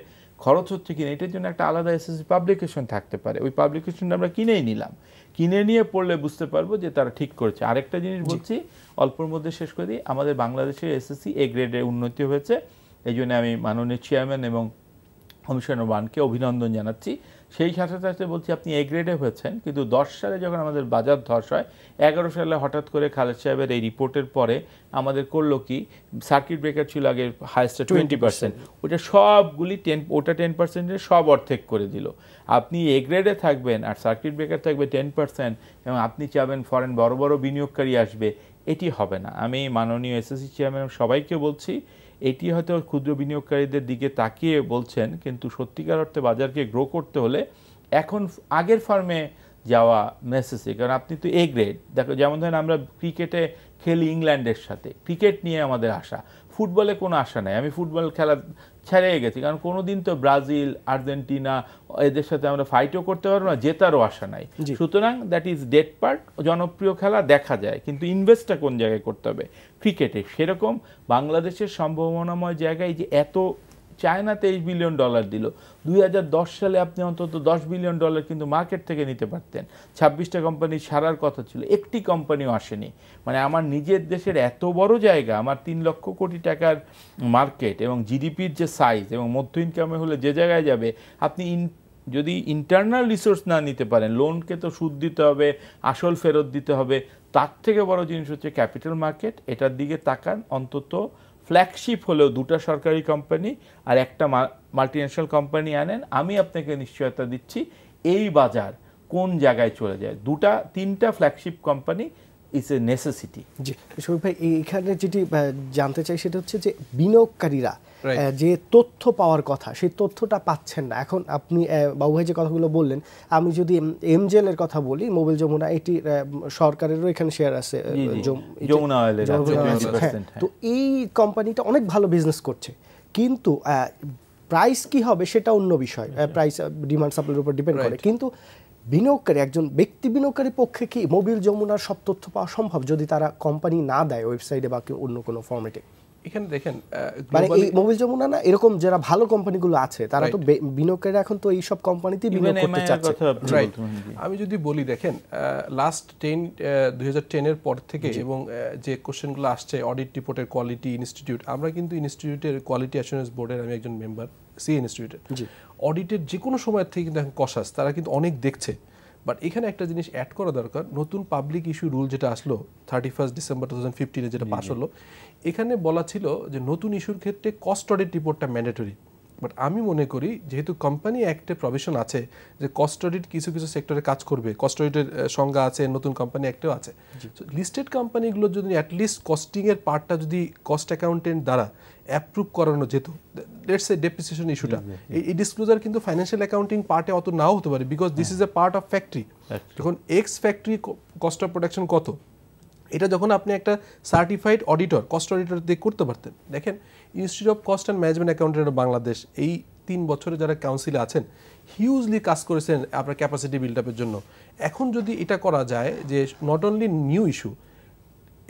খরচ হচ্ছে কিনা, এটার জন্য একটা আলাদা এসএসসি পাবলিকেশন থাকতে পারে। ওই পাবলিকেশনটা আমরা কিনেই নিলাম, কিনে নিয়ে পড়লে বুঝতে পারবো যে তারা ঠিক করেছে। আরেকটা জিনিস বলছি, অল্পর মধ্যে শেষ করে দিই, আমাদের বাংলাদেশের এসএসসি এ গ্রেডে উন্নতি হয়েছে। এই জন্য আমি মাননীয় চেয়ারম্যান এবং কমিশনার ওয়ানকে অভিনন্দন জানাচ্ছি সেই সাথে সাথে বলছি আপনি এ গ্রেডে হয়েছেন, কিন্তু 10 সালে যখন আমাদের বাজার ধস হয়, 11 সালে হঠাৎ করে খালেদ সাহেবের এই রিপোর্টের পরে আমাদের করলো কি, সার্কিট ব্রেকার ছিল আগে হাইস্টে 20%, ওটা সবগুলি 10%-এর সব অর্ধেক করে দিল। আপনি এ গ্রেডে থাকবেন আর সার্কিট ব্রেকার থাকবে 10% এবং আপনি চাবেন ফরেন বড় বড় বিনিয়োগকারী আসবে, এটি হবে না। আমি মাননীয় এসএসসি চেয়ারম্যান সবাইকে বলছি, এটি হয়তো ক্ষুদ্র বিনিয়োগকারীদের দিকে তাকিয়ে বলছেন, কিন্তু সত্যিকার অর্থে বাজারকে গ্রো করতে হলে এখন আগের ফার্মে যাওয়া নেসেসারি। কারণ আপনি তো এ গ্রেড, দেখো যেমন ধরেন আমরা ক্রিকেটে খেলি ইংল্যান্ডের সাথে, ক্রিকেট নিয়ে আমাদের আশা, ফুটবলে কোনো আশা নাই, আমি ফুটবল খেলা ছেড়ে গেছি, কারণ কোনো দিন তো ব্রাজিল, আর্জেন্টিনা এদের সাথে আমরা ফাইটও করতে পারবো না, জেতারও আশা নাই। সুতরাং দ্যাট ইজ ডেড পার্ট। জনপ্রিয় খেলা দেখা যায়, কিন্তু ইনভেস্টটা কোন জায়গায় করতে হবে, ক্রিকেটে। সেরকম বাংলাদেশের সম্ভাবনাময় জায়গায় যে এত, চায়না $23 বিলিয়ন দিল, 2010 সালে আপনি অন্তত $10 বিলিয়ন কিন্তু মার্কেট থেকে নিতে পারতেন। 26টা কোম্পানি ছাড়ার কথা ছিল, একটি কোম্পানিও আসেনি। মানে আমার নিজের দেশের এত বড় জায়গা, আমার 3 লক্ষ কোটি টাকার মার্কেট এবং জিডিপির যে সাইজ এবং মধ্য ইনকামে হলে যে জায়গায় যাবে, আপনি যদি ইন্টারনাল রিসোর্স না নিতে পারেন, লোনকে তো সুদ দিতে হবে, আসল ফেরত দিতে হবে, তার থেকে বড় জিনিস হচ্ছে ক্যাপিটাল মার্কেট। এটার দিকে তাকান, অন্তত ফ্ল্যাগশিপ হলেও 2টা সরকারি কোম্পানি আর একটা মাল্টিন্যাশনাল কোম্পানি আনেন, আমি আপনাকে নিশ্চয়তা দিচ্ছি এই বাজার কোন জায়গায় চলে যায়। 2-3টা flagship company is a necessity. জি শফিক ভাই, এইখানে যেটি জানতে চাই সেটা হচ্ছে যে বিনিয়োগকারীরা যে তথ্য পাওয়ার কথা সেই তথ্যটা পাচ্ছেন না। এখন আপনি বাবু ভাই যে কথাগুলো বললেন, আমি যদি এমজেল এর কথা বলি, মোবিল যমুনা, এটি সরকারেরও এখানে শেয়ার আছে, যমুনা অয়েলের। তো এই কোম্পানিটা অনেক ভালো বিজনেস করছে, কিন্তু প্রাইস কি হবে সেটা অন্য বিষয়, প্রাইস ডিমান্ড সাপ্লাইয়ের উপর ডিপেন্ড করে। কিন্তু বিনিয়োগকারী, একজন ব্যক্তি বিনিয়োগকারীর পক্ষে কি মোবিল যমুনার সব তথ্য পাওয়া সম্ভব যদি তারা কোম্পানি না দেয় ওয়েবসাইটে বা অন্য কোনো ফরম্যাটে? এখানে দেখেন, মানে এই মোবিল যমুনা না, এরকম যারা ভালো কোম্পানিগুলো আছে তারা তো বিনিয়োগকারীরা এখন তো এই সব কোম্পানিতেই বিনিয়োগ করতে চাচ্ছে। আমি যদি বলি, দেখেন লাস্ট 2010 এর পর থেকে এবং যে কোশ্চেনগুলো আসছে, অডিট রিপোর্টের কোয়ালিটি ইনস্টিটিউট, আমরা কিন্তু ইনস্টিটিউটের কোয়ালিটি অ্যাসুরেন্স বোর্ডের আমি একজন মেম্বার, সিএ ইনস্টিটিউটের। অডিটের যে কোনো সময় থেকে কিন্তু এখন কশাস, তারা কিন্তু অনেক দেখছে। বাট এখানে একটা জিনিস অ্যাড করা দরকার, নতুন পাবলিক ইস্যু রুল যেটা আসলো 31 ডিসেম্বর 2015 যেটা পাস হলো, এখানে বলা ছিল যে নতুন ইস্যুর ক্ষেত্রে কস্ট অডিট রিপোর্টটা ম্যান্ডেটরি। বাট আমি মনে করি যেহেতু কোম্পানি অ্যাক্টে প্রভিশন আছে যে কস্ট অডিট কিছু কিছু সেক্টরে কাজ করবে, কস্ট অডিটের সংজ্ঞা আছে, নতুন কোম্পানি অ্যাক্টেও আছে। লিস্টেড কোম্পানিগুলো যদি অ্যাটলিস্ট কস্টিংয়ের পার্টটা যদি কস্ট অ্যাকাউন্টেন্ট দ্বারা অ্যাপ্রুভ করানো যেত, লেটস সে ডেপ্রিসিয়েশন ইস্যুটা, এই ডিসক্লোজার কিন্তু ফাইন্যান্সিয়াল অ্যাকাউন্টিং পার্টে অত নাও হতে পারে, because this is a part of factory. যখন ex factory cost of production কত, এটা যখন আপনি একটা সার্টিফাইড অডিটর, কস্ট অডিটর দিয়ে করতে পারতেন। দেখেন institute of cost and management accountant Bangladesh এই 3 বছরে যারা কাউন্সিলে আছেন হিউজলি কাজ করেছেন আপনার ক্যাপাসিটি বিল্ড আপের জন্য। এখন যদি এটা করা যায় যে not only new issue,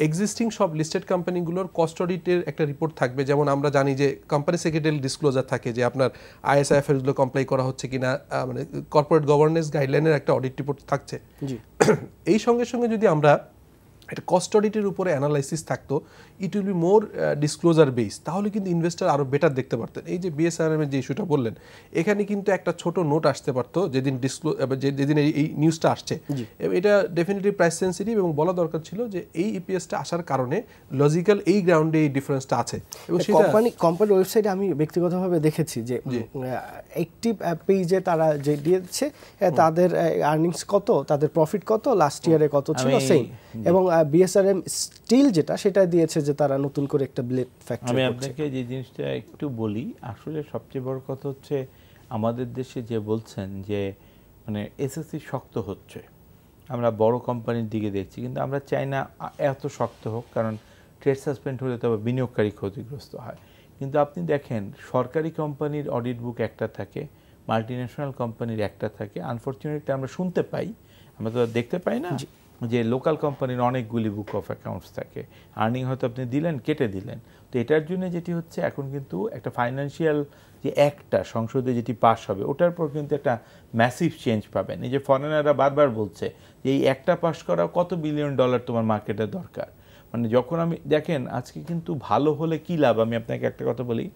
existing সব লিস্টেড কোম্পানিগুলোর কস্ট অডিটের একটা রিপোর্ট থাকবে, যেমন আমরা জানি যে কোম্পানি সেক্রেটারি ডিসক্লোজার থাকে যে আপনার আইএসআইএফএসগুলো কমপ্লাই করা হচ্ছে কিনা, মানে কর্পোরেট গভর্নেন্স গাইডলাইনের একটা অডিট রিপোর্ট থাকছে। এই সঙ্গে সঙ্গে যদি আমরা একটা কস্ট অডিটের উপরে অ্যানালাইসিস থাকতো, it will be more disclosure base, তাহলে কিন্তু ইনভেস্টার আরও বেটার দেখতে পারতেন। এই যে বিএসআরএম এর যে ইস্যুটা বললেন, এখানে কিন্তু একটা ছোট নোট আসতে পারতো যেদিন যেদিন এই নিউজটা আসছে, এটা ডেফিনেটলি প্রাইস সেন্সিটিভ এবং বলা দরকার ছিল যে এই ইপিএসটা আসার কারণে লজিক্যাল এই গ্রাউন্ডে এই ডিফারেন্সটা আছে। এবং কোম্পানির ওয়েবসাইটে আমি ব্যক্তিগতভাবে দেখেছি যে একটি পেজে তারা যে দিয়েছে তাদের আর্নিংস কত, তাদের প্রফিট কত, লাস্ট ইয়ারে কত ছিল সেম, এবং বিএসআরএম স্টিল যেটা সেটা দিয়েছে যে তারা নতুন করে একটা ব্লেড ফ্যাক্টরি। আমি আপনাকে যে জিনিসটা একটু বলি, আসলে সবচেয়ে বড় কথা হচ্ছে আমাদের দেশে যে বলছেন যে মানে এসএসসি শক্ত হচ্ছে, আমরা বড় কোম্পানির দিকে দেখছি, কিন্তু আমরা চাই না এত শক্ত হোক, কারণ ট্রেড সাসপেন্ড হলে তবে বিনিয়োগকারী ক্ষতিগ্রস্ত হয়। কিন্তু আপনি দেখেন সরকারি কোম্পানির অডিট বুক একটা থাকে, মাল্টিন্যাশনাল কোম্পানির একটা থাকে। আনফরচুনেটলি আমরা শুনতে পাই, আমরা তো দেখতে পাই না, যে লোকাল কোম্পানির অনেকগুলি বুক অফ অ্যাকাউন্টস থাকে, আর্নিং হয়তো আপনি দিলেন, কেটে দিলেন। তো এটার জন্য যেটি হচ্ছে এখন কিন্তু একটা ফাইন্যান্সিয়াল যে একটা সংসদে যেটি পাস হবে, ওটার পর কিন্তু একটা ম্যাসিভ চেঞ্জ পাবেন। এই যে ফরেনাররা বারবার বলছে যে এই একটা পাস করা কত $1 বিলিয়ন তোমার মার্কেটে দরকার। মানে যখন আমি দেখেন আজকে কিন্তু ভালো হলে কী লাভ, আমি আপনাকে একটা কথা বলি,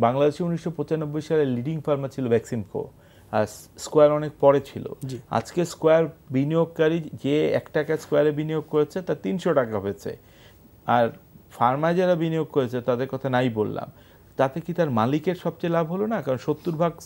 বাংলাদেশে 1995 সালে লিডিং ফার্মা ছিল ভ্যাকসিনকো, আর স্কোয়ার অনেক পরে ছিল। আজকে স্কোয়ার বিনিয়োগকারী যে 1 টাকা স্কোয়ারে বিনিয়োগ করেছে তার 300 টাকা হয়েছে, আর ফার্মায় যারা বিনিয়োগ করেছে তাদের কথা নাই বললাম, তাতে কি তার মালিকের সবচেয়ে লাভ হলো না? কারণ 70%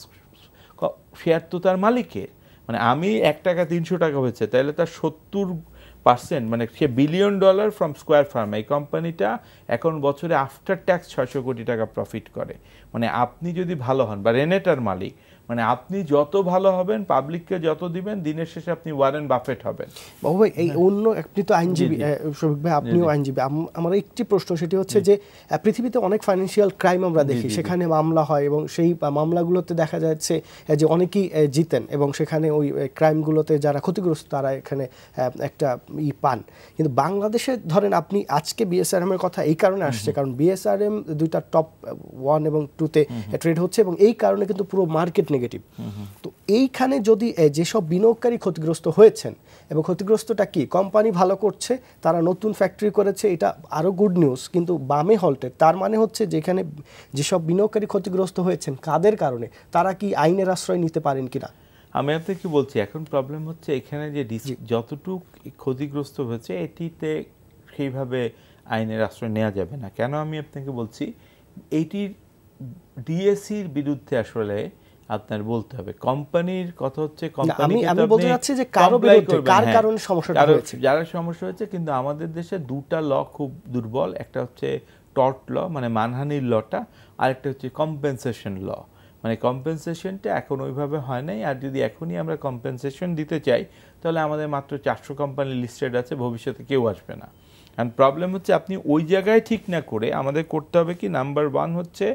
শেয়ার তো তার মালিকের, মানে আমি 1 টাকা 300 টাকা হয়েছে, তাহলে তার 70%, মানে সে $1 বিলিয়ন ফ্রম স্কোয়ার ফার্মা, এই কোম্পানিটা এখন বছরে আফটার ট্যাক্স 600 কোটি টাকা প্রফিট করে। মানে আপনি যদি ভালো হন, বা রেনেটার মালিক, মানে আপনি যত ভালো হবেন, পাবলিককে যত দিবেন, দিনের শেষে আপনি ওয়ারেন বাফেট হবেন। বাবু ভাই, এই অন্য আপনি তো আইনজীবী, শফিক ভাই আপনিও আইনজীবী, আমার একটি প্রশ্ন, সেটি হচ্ছে যে পৃথিবীতে অনেক ফাইন্যান্সিয়াল ক্রাইম আমরা দেখি, সেখানে মামলা হয় এবং সেই মামলাগুলোতে দেখা যাচ্ছে যে অনেকেই জিতেন এবং সেখানে ওই ক্রাইমগুলোতে যারা ক্ষতিগ্রস্ত তারা এখানে একটা পান। কিন্তু বাংলাদেশে ধরেন আপনি আজকে বিএসআরএম এর কথা এই কারণে আসছে, কারণ বিএসআরএম দুইটা টপ 1 এবং 2-তে ট্রেড হচ্ছে এবং এই কারণে কিন্তু পুরো মার্কেট নেগেটিভ। তো এইখানে যদি যেসব বিনিয়োগকারী ক্ষতিগ্রস্ত হয়েছেন, এবং ক্ষতিগ্রস্তটা কি, কোম্পানি ভালো করছে, তারা নতুন ফ্যাক্টরি করেছে, এটা আরও গুড নিউজ, কিন্তু বামে হল্টেড, তার মানে হচ্ছে যেখানে যেসব বিনিয়োগকারী ক্ষতিগ্রস্ত হয়েছেন কাদের কারণে, তারা কি আইনের আশ্রয় নিতে পারেন কিনা? আমি আপনাকে বলছি, এখন প্রবলেম হচ্ছে এখানে যে যতটুক ক্ষতিগ্রস্ত হয়েছে এটিতে সেইভাবে আইনের আশ্রয় নেওয়া যাবে না। কেন আমি আপনাকে বলছি, এইটির ডিএসসির বিরুদ্ধে আসলে আপনার বলতে হবে। কোম্পানির কথা হচ্ছে, আমি বলতে চাচ্ছি যে কারো বিরুদ্ধে, কার কারণে সমস্যাটা হয়েছে, যারা সমস্যা হয়েছে। কিন্তু আমাদের দেশে দুটা ল খুব দুর্বল, একটা হচ্ছে টর্ট ল, মানে মানহানির লটা, আরেকটা হচ্ছে কম্পেনসেশন ল। মানে কম্পেনসেশনটা এখন ওইভাবে হয় নাই, আর যদি এখনই আমরা কম্পেনসেশন দিতে চাই তাহলে আমাদের মাত্র 400 কোম্পানি লিস্টেড আছে, ভবিষ্যতে কেউ আসবে না। কারণ প্রবলেম হচ্ছে আপনি ওই জায়গায় ঠিক না করে আমাদের করতে হবে কি, নাম্বার 1 হচ্ছে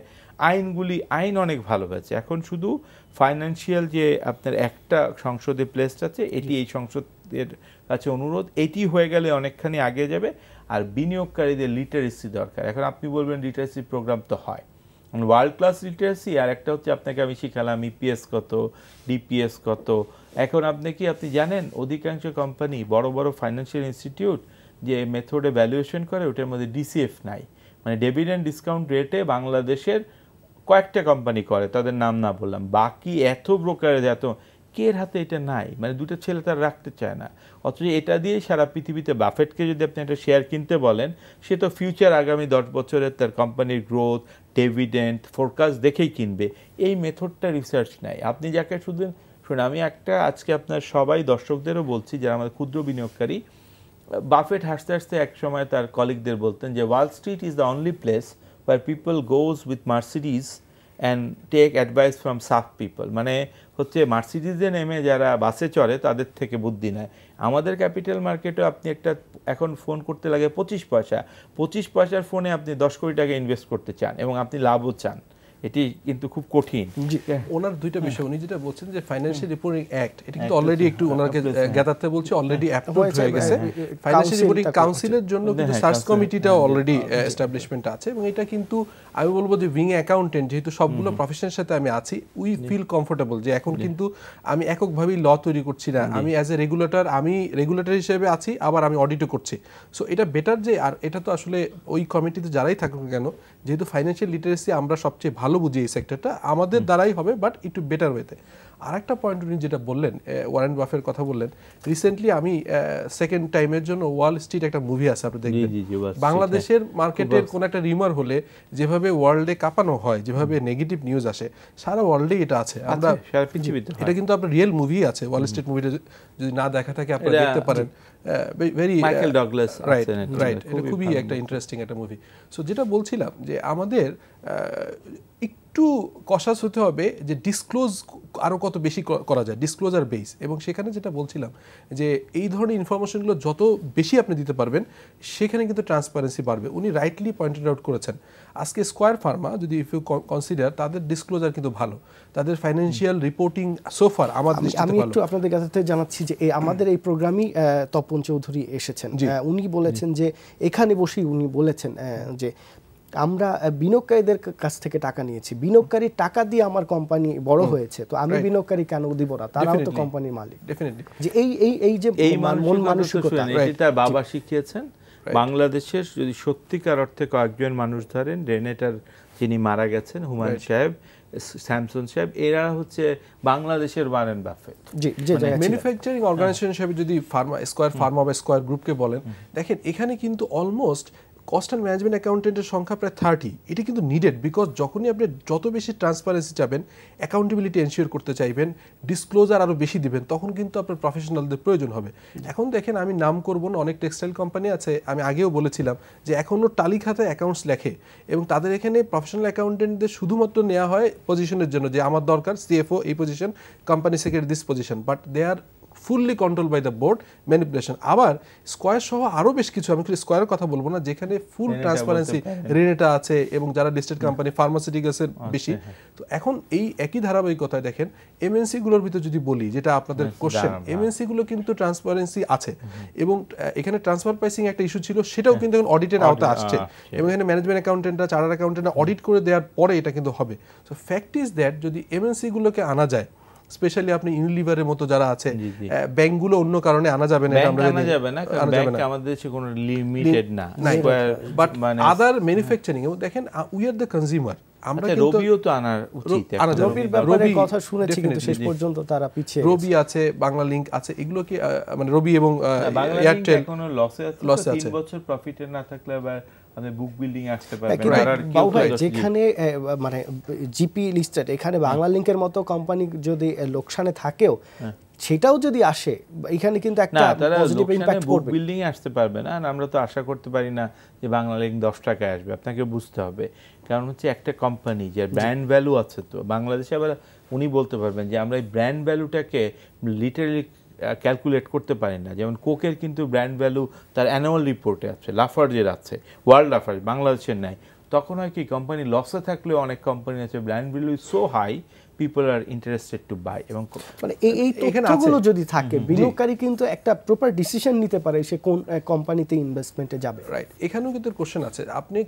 আইন অনেক ভালো হয়েছে। এখন শুধু ফাইন্যান্সিয়াল যে আপনার একটা সংসদে প্লেসড আছে, এটি এই সংসদের কাছে অনুরোধ, এটি হয়ে গেলে অনেকখানি আগে যাবে। আর বিনিয়োগকারীদের লিটারেসি দরকার। এখন আপনি বলবেন লিটারেসি প্রোগ্রাম তো হয়, ওয়ার্ল্ড ক্লাস লিটারেসি, আর একটা হচ্ছে আপনাকে আমি শিখালাম ইপিএস কত, ডিপিএস কত। এখন আপনি জানেন অধিকাংশ কোম্পানি, বড় বড় ফাইন্যান্সিয়াল ইনস্টিটিউট যে মেথডে ভ্যালুয়েশন করে, ওটার মধ্যে ডিসিএফ নাই। মানে ডিভিডেন্ড ডিসকাউন্ট রেটে বাংলাদেশের কয়েকটা কোম্পানি করে, তাদের নাম না বললাম, বাকি এত ব্রোকারেজ, এত কের হাতে এটা নাই। মানে দুটো ছেলে তারা রাখতে চায় না, অথচ এটা দিয়ে সারা পৃথিবীতে বাফেটকে যদি আপনি একটা শেয়ার কিনতে বলেন, সে তো ফিউচার আগামী 10 বছরের তার কোম্পানির গ্রোথ, ডিভিডেন্ড ফোরকাস্ট দেখেই কিনবে। এই মেথডটা রিসার্চ নাই। আপনি যাকে শুধু শুনে, আমি একটা আজকে আপনার সবাই দর্শকদেরও বলছি যারা আমাদের ক্ষুদ্র বিনিয়োগকারী, বাফেট হাসতে হাসতে এক সময় তার কলিগদের বলতেন যে Wall Street is the only place where people goes with Mercedes and take advice from soft people। মানে হচ্ছে মার্সিডিজে নেমে যারা বাসে চড়ে তাদের থেকে বুদ্ধি নেয়। আমাদের ক্যাপিটাল মার্কেটে আপনি একটা এখন ফোন করতে লাগে 25 পয়সা, 25 পয়সার ফোনে আপনি 10 কোটি টাকা ইনভেস্ট করতে চান এবং আপনি লাভও চান, এটি কিন্তু খুব কঠিন। ওনার দুইটা বিষয়, উনি যেটা বলছেন যে ফাইন্যান্সিয়াল রিপোর্টিং অ্যাক্ট, এটা কিন্তু অলরেডি একটু ওনাকে জ্ঞাতার্থে বলছি, অলরেডি অ্যাপ্রুভড হয়ে গেছে। ফাইন্যান্সিয়াল রিপোর্টিং কাউন্সিলের জন্য কিন্তু সার্চ কমিটিটাও অলরেডি এস্টাবলিশমেন্ট আছে, এবং এটা কিন্তু আমি বলবো যে উইং অ্যাকাউন্টেন্ট যেহেতু সবগুলো প্রফেশনের সাথে আমি আছি, উই ফিল কমফোর্টেবল যে এখন কিন্তু আমি এককভাবেই ল তৈরি করছি না, আমি অ্যাজ এ রেগুলেটর, আমি রেগুলেটর হিসেবে আছি, আবার আমি অডিটও করছি। সো এটা বেটার যে, আর এটা তো আসলে ওই কমিটিতে যারাই থাকুক কেন, যেহেতু ফাইন্যান্সিয়াল লিটারেসি আমরা সবচেয়ে ভালো বুঝি এই সেক্টরটা, আমাদের দ্বারাই হবে, বাট একটু বেটার ওয়েতে। আর একটা পয়েন্ট উনি যেটা বললেন, ওয়ারেন বাফের কথা বললেন, রিসেন্টলি আমি সেকেন্ড টাইমের জন্য ওয়াল স্ট্রিট একটা মুভি আছে, আপনি দেখবেন, বাংলাদেশের মার্কেটের কোন একটা রিমার হলে যেভাবে ওয়ার্ল্ডে কাঁপানো হয়, যেভাবে নেগেটিভ নিউজ আসে, সারা ওয়ার্ল্ডে এটা আছে। আমরা এটা কিন্তু আপনার রিয়েল মুভি আছে, ওয়াল স্ট্রিট মুভিটা যদি না দেখা থাকে আপনারা দেখতে পারেন। Very Michael Douglas, right right, এটা খুবই একটা ইন্টারেস্টিং একটা মুভি। সো যেটা বলছিলাম যে আমাদের একটু কশাস হতে হবে যে ডিসক্লোজ আরও কত বেশি করা যায়, ডিসক্লোজার বেস। এবং সেখানে যেটা বলছিলাম যে এই ধরনের ইনফরমেশনগুলো যত বেশি আপনি দিতে পারবেন, সেখানে কিন্তু ট্রান্সপারেন্সি বাড়বে। উনি রাইটলি পয়েন্টেড আউট করেছেন, আজকে স্কোয়ার ফার্মা যদি ইফ ইউ কনসিডার, তাদের ডিসক্লোজার কিন্তু ভালো, তাদের ফাইন্যান্সিয়াল রিপোর্টিং সোফার আমার দৃষ্টিতে ভালো। আমি একটু আপনাদের কাছে জানাচ্ছি যে আমাদের এই প্রোগ্রামই তপন চৌধুরী এসেছেন, উনি বলেছেন যে এখানে বসেই উনি বলেছেন যে আমরা বিনিয়োগকারীদের কাছ থেকে টাকা নিয়েছি, বিনিয়োগকারী টাকা দিয়ে আমার কোম্পানি বড় হয়েছে, তো আমি বিনিয়োগকারী কেন দিব না, তারাও তো কোম্পানির মালিক। ডেফিনেটলি যে এই যে মন মানসিকতা, এটা বাবা শিখিয়েছেন। বাংলাদেশের যদি সত্যিকার অর্থে কয়েকজন মানুষ ধরেন, রেনেটার যিনি মারা গেছেন, হুমায়ুন সাহেব, স্যামসন সাহেব, এরা হচ্ছে বাংলাদেশের ওয়ারেন বাফেট। ম্যানুফ্যাকচারিং অর্গানাইজেশন হিসেবে যদি স্কয়ার ফার্মা বা স্কয়ার গ্রুপকে বলেন, দেখেন এখানে কিন্তু অলমোস্ট কস্ট অ্যান্ড ম্যানেজমেন্ট অ্যাকাউন্টেন্টের সংখ্যা প্রায় 30। এটা কিন্তু নিডেড, বিকজ যখনই আপনি যত বেশি ট্রান্সপারেন্সি চাবেন, অ্যাকাউন্টেবিলিটি এনশিওর করতে চাইবেন, ডিসক্লোজার আরও বেশি দিবেন, তখন কিন্তু আপনার প্রফেশনালদের প্রয়োজন হবে। এখন দেখেন, আমি নাম করব না, অনেক টেক্সটাইল কোম্পানি আছে, আমি আগেও বলেছিলাম যে এখনও টালি খাতায় অ্যাকাউন্টস লেখে, এবং তাদের এখানে প্রফেশনাল অ্যাকাউন্টেন্টদের শুধুমাত্র নেওয়া হয় পজিশনের জন্য, যে আমার দরকার সিএফও এই position, company secretary this position, but they are fully control by the board, manipulation. আবার স্কয়ার সহ আরও বেশ কিছু, আমি স্কয়ারের কথা বলবো না, যেখানে ফুল ট্রান্সপারেন্সি, রেনেটা আছে, এবং যারা লিস্টেড কোম্পানি ফার্মাসিউটিক্যালসের বেশি। তো এখন এই একই ধারাবাহিকতায় দেখেন এমএনসি গুলোর ভিতরে যদি বলি, যেটা আপনাদের কোশ্চেন, এমএনসি গুলো কিন্তু ট্রান্সপারেন্সি আছে, এবং এখানে ট্রান্সফার প্রাইসিং একটা ইস্যু ছিল, সেটাও কিন্তু এখন অডিটের আওতায় আসছে, এবং এখানে ম্যানেজমেন্ট অ্যাকাউন্টেন্টরা, চার্টার্ড অ্যাকাউন্টেন্টরা অডিট করে দেওয়ার পরে এটা কিন্তু হবে। সো ফ্যাক্ট ইজ দ্যাট যদি এমএনসি গুলোকে আনা যায়, স্পেশালি আপনি ইউনিলিভারের মতো যারা আছে, ব্যাংকগুলো অন্য কারণে আনা যাবে না, আমরা আনা যাবে না, কারণ ব্যাংক আমাদের দেশে কোনো লিমিটেড না, বাট আদার ম্যানুফ্যাকচারিং, এবং দেখেন উই আর দ্য কনজিউমার, আমরা কিন্তু রবিও তো আনার উচিত, রবির ব্যাপারে কথা শুনেছি, কিন্তু শেষ পর্যন্ত তারা পিছিয়ে। রবি আছে, বাংলা লিংক আছে, এগুলো কি মানে রবি এবং এয়ারটেল এখনো লসে আছে, 3 বছর প্রফিটে না থাকলে আবার আপনি বুক বিল্ডিং আসতে পারবেন। যেখানে মানে জিপি লিস্টেড, এখানে বাংলা লিংকের মতো কোম্পানি যদি লোকসানে থাকেও, সেটাও যদি আসে, এখানে কিন্তু একটা পজিটিভ ইমপ্যাক্ট পড়বে। বুক বিল্ডিং আসতে পারবে না, আর আমরা তো আশা করতে পারি না যে বাংলা লিংক 10 টাকায় আসবে। আপনাকে বুঝতে হবে, কারণ হচ্ছে একটা কোম্পানি যে ব্র্যান্ড ভ্যালু আছে, তো বাংলাদেশে আবার উনি বলতে পারবেন যে আমরা এই ব্র্যান্ড ভ্যালুটাকে লিটারালি ক্যালকুলেট করতে পারি না। যেমন কোকের কিন্তু ব্র্যান্ড ভ্যালু তার অ্যানুয়াল রিপোর্টে আছে, লাফার্জের আছে, ওয়ার্ল্ড লাফার্জ, বাংলাদেশের নাই। তখন হয় কি, কোম্পানি লসে থাকলেও অনেক কোম্পানি আছে brand value so high, people are interested to buy. এবং মানে এই তথ্যগুলো যদি থাকে, বিনিয়োগকারী কিন্তু একটা প্রপার ডিসিশন নিতে পারে সে কোন কোম্পানিতে ইনভেস্টমেন্টে যাবে। রাইট, এখানেও কিন্তু কোশ্চেন আছে, আপনি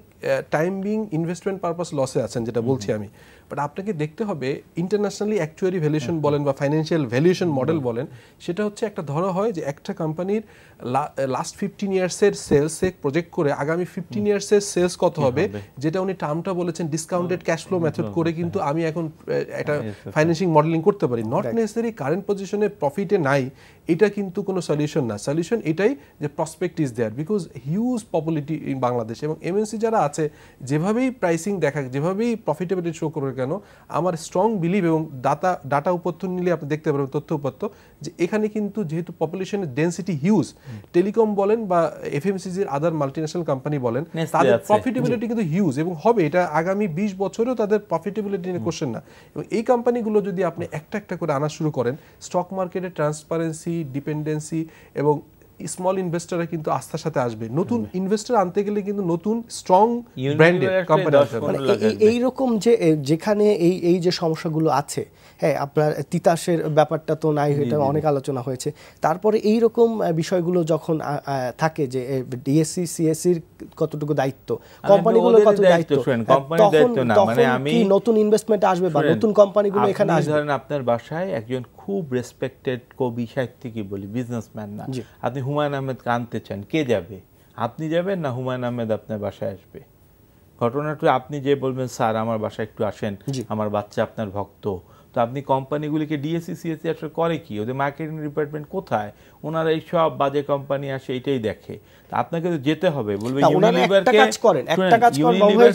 টাইম বিং ইনভেস্টমেন্ট পারপাস লসে আছেন, যেটা বলছি আমি, বাট আপনাকে দেখতে হবে ইন্টারন্যাশনালি অ্যাকচুয়ারি ভ্যালুয়েশন বলেন বা ফাইন্যান্সিয়াল ভ্যালুয়েশন মডেল বলেন, সেটা হচ্ছে একটা ধরা হয় যে একটা কোম্পানির লাস্ট 15 ইয়ার্সের সেলসে প্রজেক্ট করে আগামী 15 ইয়ার্সের সেলস কত হবে, যেটা উনি টার্মটা বলেছেন ডিসকাউন্টেড ক্যাশ ফ্লো মেথড করে, কিন্তু আমি এখন একটা ফাইন্যান্সিং মডেলিং করতে পারি। নট নেসেসারি কারেন্ট পজিশনে প্রফিটে নাই, এটা কিন্তু কোনো সলিউশন না। সলিউশন এটাই যে prospect is there, because huge popularity in Bangladesh, এবং এমএনসি যারা আছে যেভাবেই প্রাইসিং দেখা, যেভাবেই প্রফিটেবিলিটি শো করে কেন, আমার স্ট্রং বিলিভ, এবং ডাটা উপত্য নিলে আপনি দেখতে পারবেন, তথ্য উপত্য, যে এখানে কিন্তু যেহেতু পপুলেশনের ডেন্সিটি হিউজ, টেলিকম বলেন বা এফএমসিজির আদার মাল্টিন্যাশনাল কোম্পানি বলেন, তাদের প্রফিটেবিলিটি কিন্তু হিউজ, এবং হবে এটা আগামী 20 বছরেও তাদের প্রফিটেবিলিটি নিয়ে কোশ্চেন না। এবং এই কোম্পানিগুলো যদি আপনি একটা একটা করে আনা শুরু করেন, স্টক মার্কেটে ট্রান্সপারেন্সি, ডিপেন্ডেন্সি, এবং স্মল ইনভেস্টররা কিন্তু আস্থার সাথে আসবে। নতুন ইনভেস্টর আনতে গেলে কিন্তু নতুন স্ট্রং ব্র্যান্ডেড কোম্পানি আসবে। এইরকম যে যেখানে এই যে সমস্যাগুলো আছে, হ্যাঁ, আপনার তিতাসের ব্যাপারটা তো নাই, এটা অনেক আলোচনা হয়েছে। তারপরে এইরকম বিষয়গুলো যখন থাকে যে ডিএসসি সিএসসির কতটুকু দায়িত্ব, কোম্পানিগুলোর কত দায়িত্ব, তখন কি নতুন ইনভেস্টমেন্ট আসবে বা নতুন কোম্পানিগুলো এখানে আসবে? ধরেন আপনার বাসায় একজন খুব রেসপেক্টেড কবি, সাহিত্যিকই বলি, বিজনেসম্যান না, আপনি হুমায়ুন আহমেদকে আনতে চান, কে যাবে? আপনি যাবেন না হুমায়ুন আহমেদ আপনার বাসায় আসবে? ঘটনাটা আপনি যে বলবেন, স্যার আমার বাসায় একটু আসেন, আমার বাচ্চা আপনার ভক্ত। তো আপনি কোম্পানিগুলিকে ডিএসসি সিএসসি আসলে করে কি? ওদের মার্কেটিং ডিপার্টমেন্ট কোথায়? ওনারা এই সব বাজে কোম্পানি আসে এটাই দেখে। আপনাকে তো যেতে হবে, বলবে ইউনিলিভারকে একটা কাজ করেন,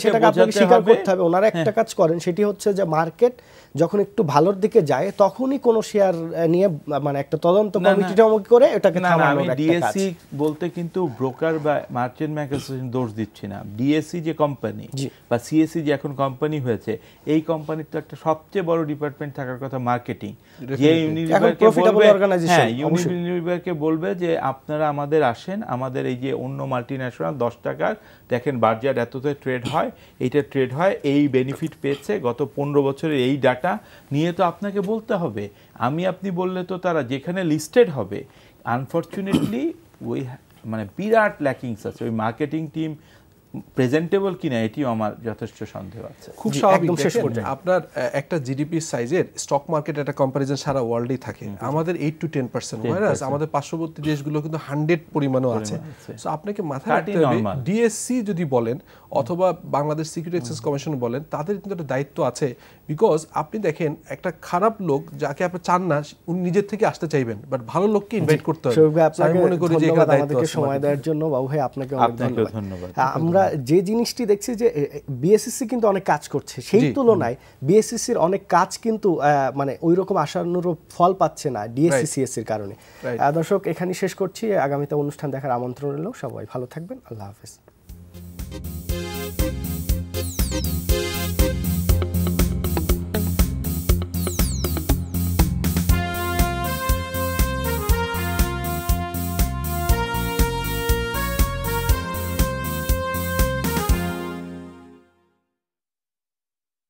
সেটাকে আপনাকে স্বীকার করতে হবে। ওনারা একটা কাজ করেন, সেটি হচ্ছে যে মার্কেট যখন একটু ভালোর দিকে যায়, তখনই কোন শেয়ার নিয়ে মানে একটা তদন্ত কমিটিটা করে এটাকে থামানোর একটা কাজ। ডিএসসি বলতে কিন্তু ব্রোকার বা মার্চেন্ট ব্যাংক অ্যাসোসিয়েশন দোষ দিচ্ছি না। ডিএসসি যে কোম্পানি বা সিএসসি যে এখন কোম্পানি হয়েছে, এই কোম্পানির তো একটা সবচেয়ে বড় ডিপার্টমেন্ট থাকার কথা মার্কেটিং। যে ইউনিলিভারকে বলবে যে আপনারা আমাদের আসেন, আমাদের এই যে অন্য মাল্টিন্যাশনাল 10 টাকার দেখেন বাজার এততে ট্রেড হয়, এইটা ট্রেড হয়, এই বেনিফিট পেয়েছে গত 15 বছরের এই ডাটা নিয়ে, তো আপনাকে বলতে হবে। আপনি বললে তো তারা যেখানে লিস্টেড হবে, আনফরচুনেটলি ওই মানে বিরাট ল্যাকিংস আছে। ওই মার্কেটিং টিম প্রেজেন্টেবল কিনা এটিও আমার যথেষ্ট সন্দেহ আছে। খুব জি, স্বাভাবিক। একদম শেষ দেখেন, পর্যায়ে। আপনার একটা জিডিপি সাইজের স্টক মার্কেট একটা কম্পারিজন সারা ওয়ার্ল্ডেই থাকে, আমাদের 8 to 10%, whereas আমাদের পার্শ্ববর্তী দেশগুলো কিন্তু 100 পরিমাণও আছে। সো আপনাকে মাথায় রাখতে হবে, ডিএসসি যদি বলেন অথবা বাংলাদেশ সিকিউরিটি এক্সচেঞ্জ কমিশন বলেন, তাদের কিন্তু একটা দায়িত্ব আছে। বিকজ আপনি দেখেন, একটা খারাপ লোক যাকে আপনি চান না উনি নিজের থেকে আসতে চাইবেন, বাট ভালো লোককে ইনভাইট করতে হবে। আমি মনে করি যে এখানে দায়িত্ব আমাদেরকে আছে। সময় দেওয়ার জন্য বাবু ভাই আপনাকে অনেক আপনাকেও ধন্যবাদ। ধন্যবাদ। আমরা যে জিনিসটি দেখছি যে বিএসসিসি কিন্তু অনেক কাজ করছে, সেই তুলনায় বিএসসিসির অনেক কাজ কিন্তু মানে ওই রকম আশানুরূপ ফল পাচ্ছে না ডিএসসিসিএসির কারণে। দর্শক, এখানেই শেষ করছি। আগামীতে অনুষ্ঠান দেখার আমন্ত্রণ রইল। সবাই ভালো থাকবেন। আল্লাহ হাফেজ।